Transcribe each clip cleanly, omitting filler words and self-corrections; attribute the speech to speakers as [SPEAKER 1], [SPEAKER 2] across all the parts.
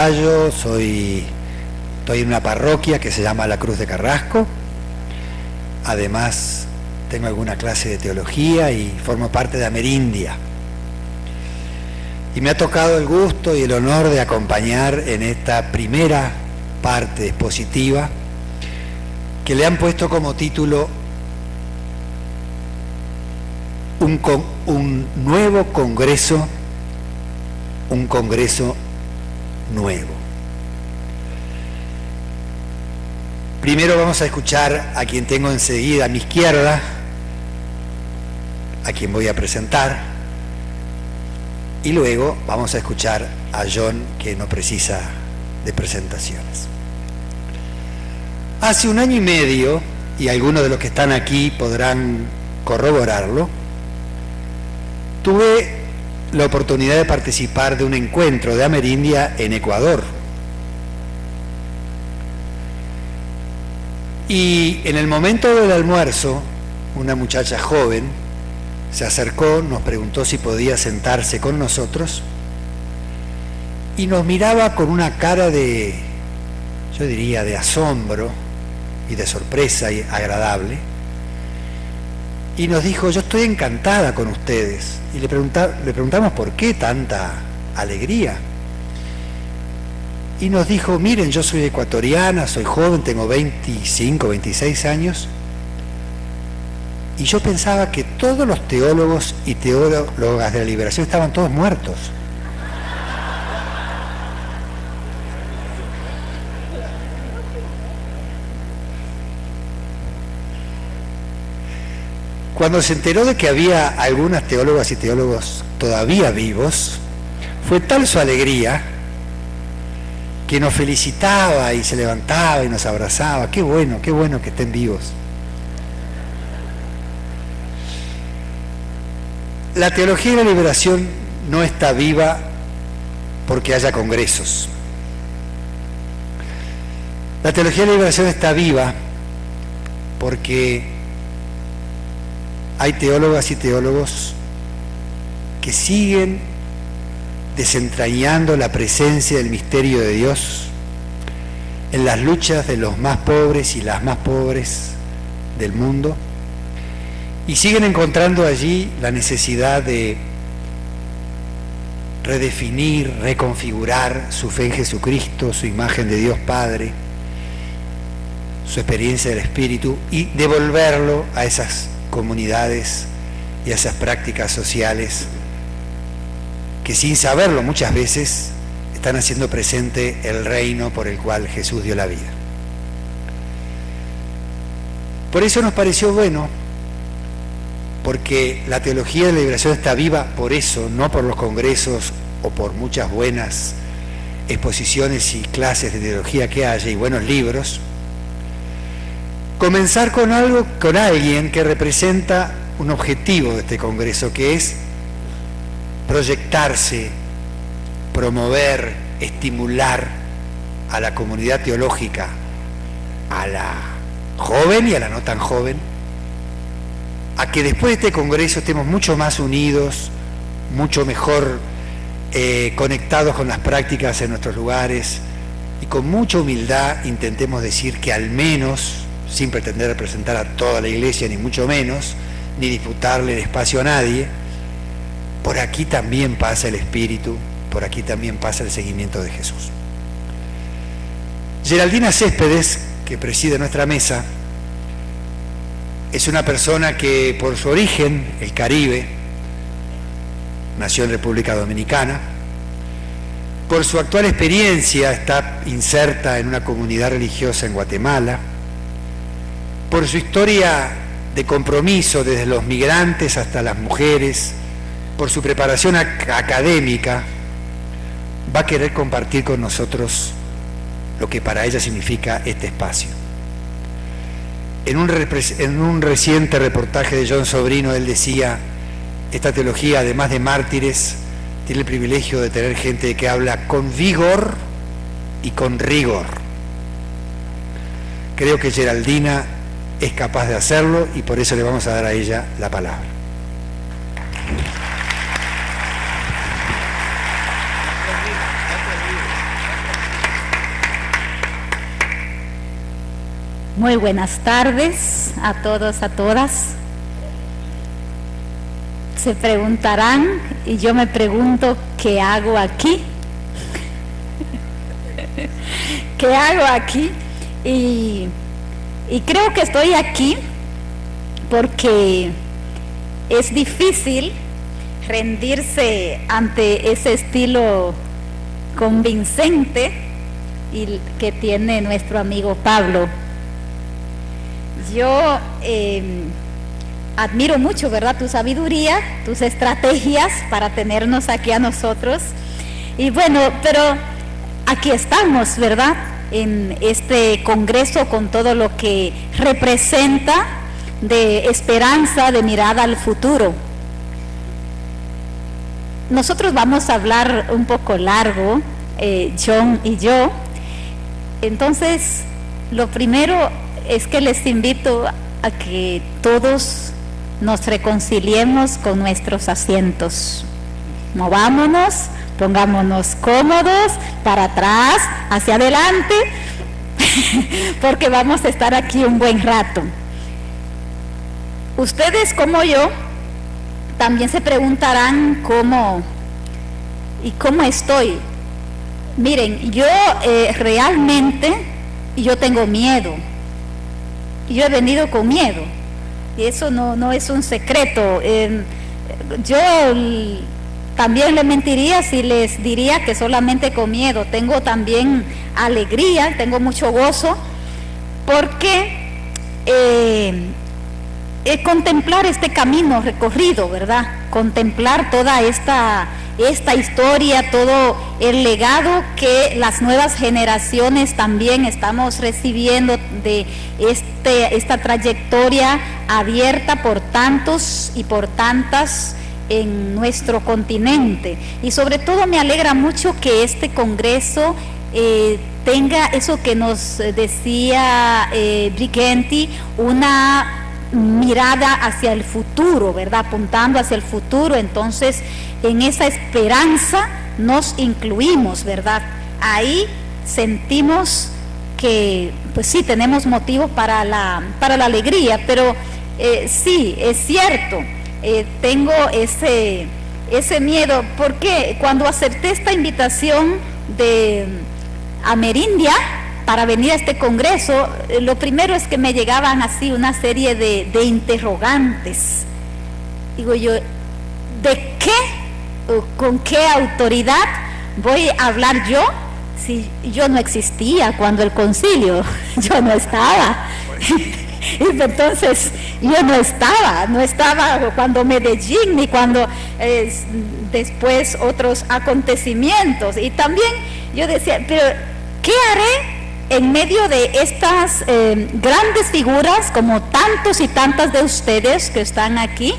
[SPEAKER 1] Yo estoy en una parroquia que se llama La Cruz de Carrasco. Además, tengo alguna clase de teología y formo parte de Amerindia. Y me ha tocado el gusto y el honor de acompañar en esta primera parte expositiva que le han puesto como título un nuevo congreso, un congreso nuevo. Primero vamos a escuchar a quien tengo enseguida a mi izquierda, a quien voy a presentar, y luego vamos a escuchar a John, que no precisa de presentaciones. Hace 1 año y medio, y algunos de los que están aquí podrán corroborarlo, tuve la oportunidad de participar de un encuentro de Amerindia en Ecuador. Y en el momento del almuerzo, una muchacha joven se acercó, nos preguntó si podía sentarse con nosotros y nos miraba con una cara de, yo diría, de asombro y de sorpresa y agradable. Y nos dijo: yo estoy encantada con ustedes. Y le preguntamos por qué tanta alegría. Y nos dijo: miren, yo soy ecuatoriana, soy joven, tengo 25, 26 años. Y yo pensaba que todos los teólogos y teólogas de la liberación estaban todos muertos. Cuando se enteró de que había algunas teólogas y teólogos todavía vivos, fue tal su alegría que nos felicitaba y se levantaba y nos abrazaba. Qué bueno que estén vivos. La teología de la liberación no está viva porque haya congresos. La teología de la liberación está viva porque hay teólogas y teólogos que siguen desentrañando la presencia del misterio de Dios en las luchas de los más pobres y las más pobres del mundo, y siguen encontrando allí la necesidad de redefinir, reconfigurar su fe en Jesucristo, su imagen de Dios Padre, su experiencia del Espíritu, y devolverlo a esas comunidades y a esas prácticas sociales que, sin saberlo muchas veces, están haciendo presente el reino por el cual Jesús dio la vida. Por eso nos pareció bueno, porque la teología de la liberación está viva por eso, no por los congresos o por muchas buenas exposiciones y clases de teología que haya y buenos libros, comenzar con alguien que representa un objetivo de este congreso, que es proyectarse, promover, estimular a la comunidad teológica, a la joven y a la no tan joven, a que después de este congreso estemos mucho más unidos, mucho mejor conectados con las prácticas en nuestros lugares, y con mucha humildad intentemos decir que al menos, sin pretender representar a toda la iglesia, ni mucho menos, ni disputarle el espacio a nadie, por aquí también pasa el Espíritu, por aquí también pasa el seguimiento de Jesús. Geraldina Céspedes, que preside nuestra mesa, es una persona que por su origen, el Caribe, nació en República Dominicana, por su actual experiencia está inserta en una comunidad religiosa en Guatemala, por su historia de compromiso desde los migrantes hasta las mujeres, por su preparación académica, va a querer compartir con nosotros lo que para ella significa este espacio. En un reciente reportaje de John Sobrino, él decía: esta teología, además de mártires, tiene el privilegio de tener gente que habla con vigor y con rigor. Creo que Geraldina es capaz de hacerlo y por eso le vamos a dar a ella la palabra.
[SPEAKER 2] Muy buenas tardes a todos, a todas. Se preguntarán, y yo me pregunto, ¿qué hago aquí? ¿Qué hago aquí? Y creo que estoy aquí porque es difícil rendirse ante ese estilo convincente que tiene nuestro amigo Pablo. Yo admiro mucho, ¿verdad?, tu sabiduría, tus estrategias para tenernos aquí a nosotros. Y bueno, pero aquí estamos, ¿verdad?, en este congreso con todo lo que representa de esperanza, de mirada al futuro. Nosotros vamos a hablar un poco largo, John y yo. Entonces, lo primero es que les invito a que todos nos reconciliemos con nuestros asientos. Movámonos, pongámonos cómodos, para atrás, hacia adelante, porque vamos a estar aquí un buen rato. Ustedes, como yo, también se preguntarán cómo estoy. Miren, yo realmente yo tengo miedo. Yo he venido con miedo, y eso no es un secreto. Yo también le mentiría si les diría que solamente con miedo. Tengo también alegría, tengo mucho gozo, porque contemplar este camino recorrido, ¿verdad? Contemplar toda esta historia, todo el legado que las nuevas generaciones también estamos recibiendo de esta trayectoria abierta por tantos y por tantas en nuestro continente. Y sobre todo me alegra mucho que este congreso tenga eso que nos decía Brighenti, una mirada hacia el futuro, ¿verdad?, apuntando hacia el futuro. Entonces, en esa esperanza nos incluimos, ¿verdad? Ahí sentimos que, pues sí, tenemos motivos para la alegría, pero sí, es cierto, tengo ese miedo, porque cuando acepté esta invitación de Amerindia para venir a este congreso, lo primero es que me llegaban así una serie de interrogantes. Digo yo, ¿de qué o con qué autoridad voy a hablar yo si yo no existía cuando el concilio? Yo no estaba. Y entonces yo no estaba cuando Medellín, ni cuando después otros acontecimientos. Y también yo decía, pero ¿qué haré en medio de estas grandes figuras, como tantos y tantas de ustedes que están aquí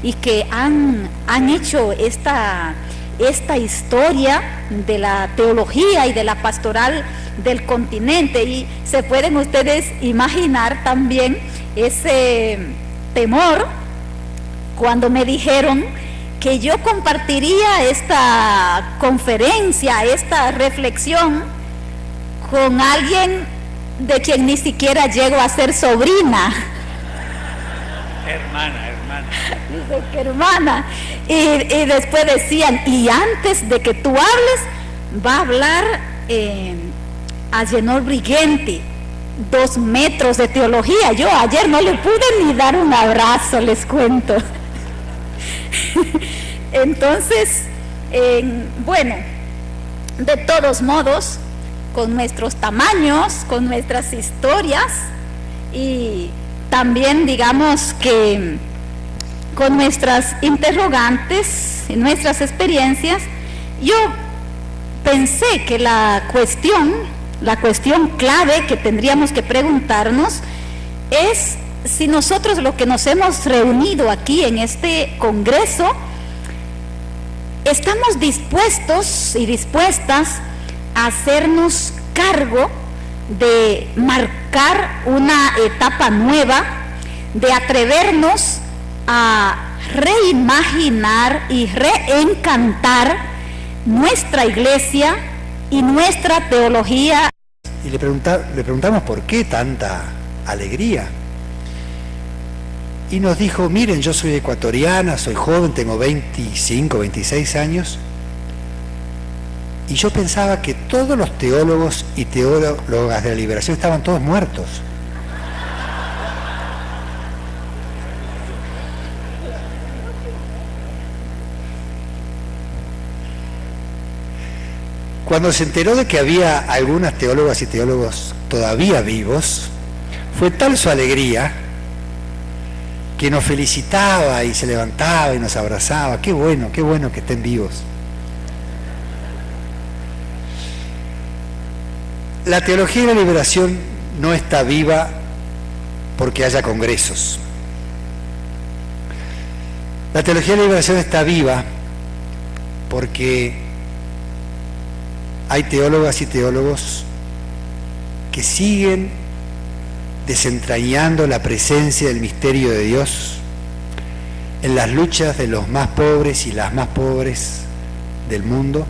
[SPEAKER 2] y que han hecho esta historia de la teología y de la pastoral del continente? Y se pueden ustedes imaginar también ese temor cuando me dijeron que yo compartiría esta conferencia, esta reflexión, con alguien de quien ni siquiera llego a ser sobrina.
[SPEAKER 3] Hermana.
[SPEAKER 2] Dice que hermana. Y después decían, y antes de que tú hables, va a hablar Agenor Brighenti, 2 metros de teología. Yo ayer no le pude ni dar un abrazo, les cuento. Entonces, bueno, de todos modos, con nuestros tamaños, con nuestras historias, y también digamos que con nuestras interrogantes y nuestras experiencias, yo pensé que la cuestión clave que tendríamos que preguntarnos es si nosotros, lo que nos hemos reunido aquí en este congreso, estamos dispuestos y dispuestas a hacernos cargo de marcar una etapa nueva, de atrevernos a reimaginar y reencantar nuestra iglesia y nuestra teología.
[SPEAKER 1] Y le preguntamos por qué tanta alegría. Y nos dijo, miren, yo soy ecuatoriana, soy joven, tengo 25, 26 años, y yo pensaba que todos los teólogos y teólogas de la liberación estaban todos muertos. Cuando se enteró de que había algunas teólogas y teólogos todavía vivos, fue tal su alegría que nos felicitaba y se levantaba y nos abrazaba. Qué bueno que estén vivos. La teología de la liberación no está viva porque haya congresos. La teología de la liberación está viva porque hay teólogas y teólogos que siguen desentrañando la presencia del misterio de Dios en las luchas de los más pobres y las más pobres del mundo,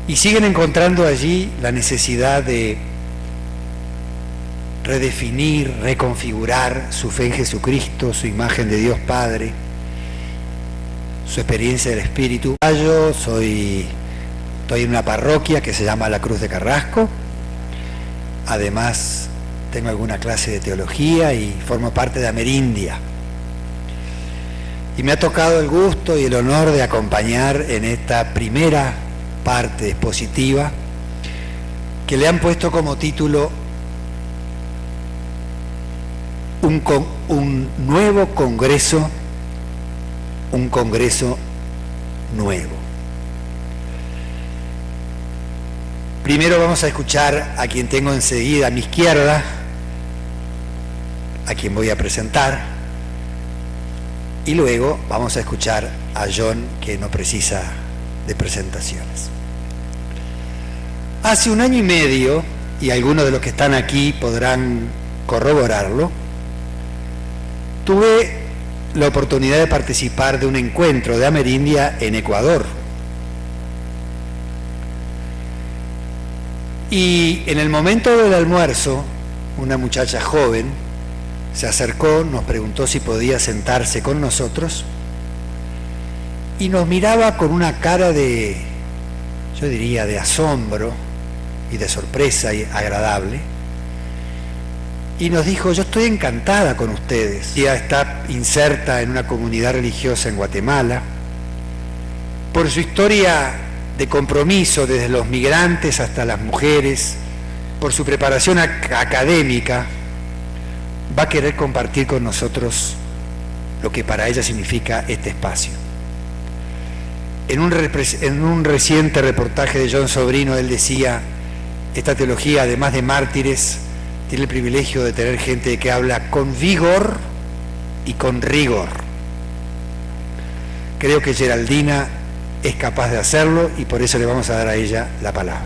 [SPEAKER 1] y siguen encontrando allí la necesidad de redefinir, reconfigurar su fe en Jesucristo, su imagen de Dios Padre, su experiencia del Espíritu. Yo estoy en una parroquia que se llama La Cruz de Carrasco, además tengo alguna clase de teología y formo parte de Amerindia. Y me ha tocado el gusto y el honor de acompañar en esta primera parte expositiva que le han puesto como título un nuevo congreso, un congreso nuevo. Primero vamos a escuchar a quien tengo enseguida a mi izquierda, a quien voy a presentar, y luego vamos a escuchar a John, que no precisa de presentaciones. Hace 1 año y medio, y algunos de los que están aquí podrán corroborarlo, tuve la oportunidad de participar de un encuentro de Amerindia en Ecuador. Y en el momento del almuerzo, una muchacha joven se acercó, nos preguntó si podía sentarse con nosotros y nos miraba con una cara de, yo diría, de asombro y de sorpresa y agradable, y nos dijo: yo estoy encantada con ustedes. Ella está inserta en una comunidad religiosa en Guatemala. Por su historia de compromiso desde los migrantes hasta las mujeres, por su preparación académica, va a querer compartir con nosotros lo que para ella significa este espacio. En un reciente reportaje de John Sobrino, él decía: esta teología, además de mártires, tiene el privilegio de tener gente que habla con vigor y con rigor. Creo que Geraldina es capaz de hacerlo y por eso le vamos a dar a ella la palabra.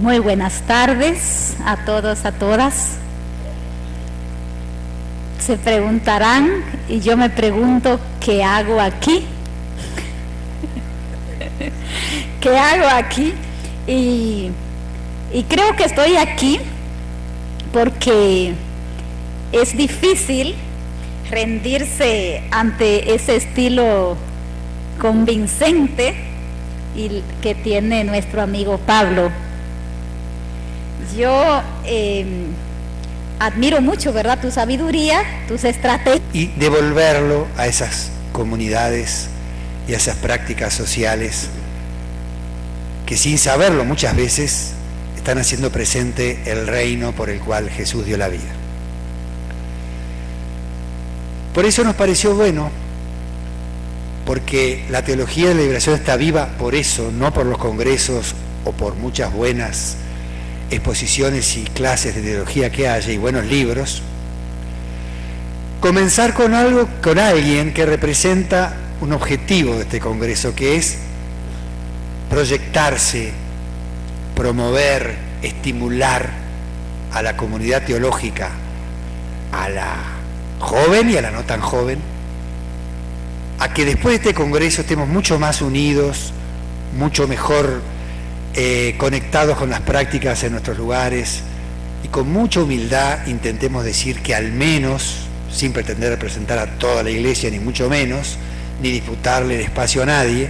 [SPEAKER 2] Muy buenas tardes a todos, a todas. Se preguntarán, y yo me pregunto, ¿qué hago aquí? ¿Qué hago aquí? Y creo que estoy aquí porque es difícil rendirse ante ese estilo convincente que tiene nuestro amigo Pablo. Yo admiro mucho, ¿verdad?, tu sabiduría, tus estrategias.
[SPEAKER 1] Y devolverlo a esas comunidades y a esas prácticas sociales que, sin saberlo muchas veces, están haciendo presente el reino por el cual Jesús dio la vida. Por eso nos pareció bueno, porque la teología de la liberación está viva por eso, no por los congresos o por muchas buenas exposiciones y clases de teología que haya y buenos libros. Comenzar con alguien que representa un objetivo de este congreso, que es proyectarse, promover, estimular a la comunidad teológica, a la joven y a la no tan joven, a que después de este Congreso estemos mucho más unidos, mucho mejor conectados con las prácticas en nuestros lugares, y con mucha humildad intentemos decir que al menos, sin pretender representar a toda la Iglesia, ni mucho menos, ni disputarle el espacio a nadie,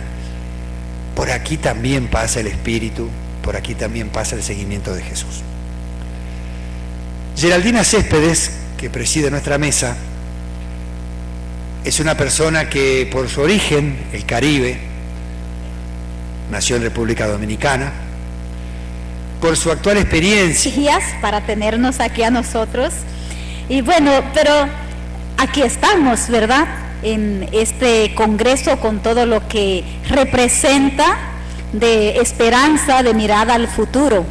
[SPEAKER 1] por aquí también pasa el Espíritu, por aquí también pasa el seguimiento de Jesús. Geraldina Céspedes, que preside nuestra mesa, es una persona que por su origen, el Caribe, nació en República Dominicana, por su actual experiencia
[SPEAKER 2] para tenernos aquí a nosotros. Y bueno, pero aquí estamos, ¿verdad?, en este Congreso con todo lo que representa de esperanza, de mirada al futuro.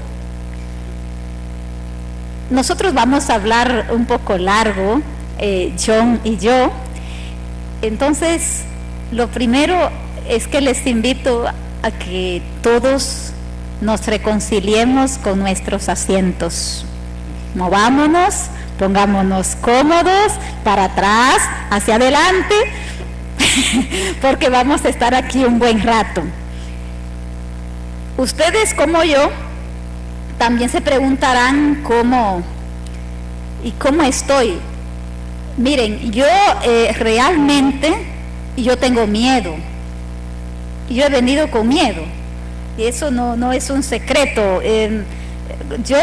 [SPEAKER 2] Nosotros vamos a hablar un poco largo, John y yo. Entonces, lo primero es que les invito a que todos nos reconciliemos con nuestros asientos. Movámonos, pongámonos cómodos, para atrás, hacia adelante, porque vamos a estar aquí un buen rato. Ustedes, como yo, también se preguntarán cómo estoy. Miren, yo realmente, yo tengo miedo. Yo he venido con miedo. Y eso no es un secreto. Yo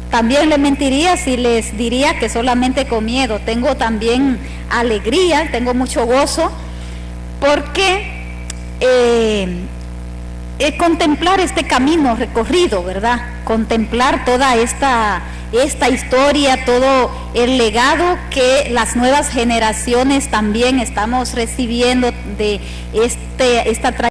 [SPEAKER 2] también le mentiría si les diría que solamente con miedo. Tengo también alegría, tengo mucho gozo, porque contemplar este camino recorrido, ¿verdad? Contemplar toda esta historia, todo el legado que las nuevas generaciones también estamos recibiendo de esta tradición.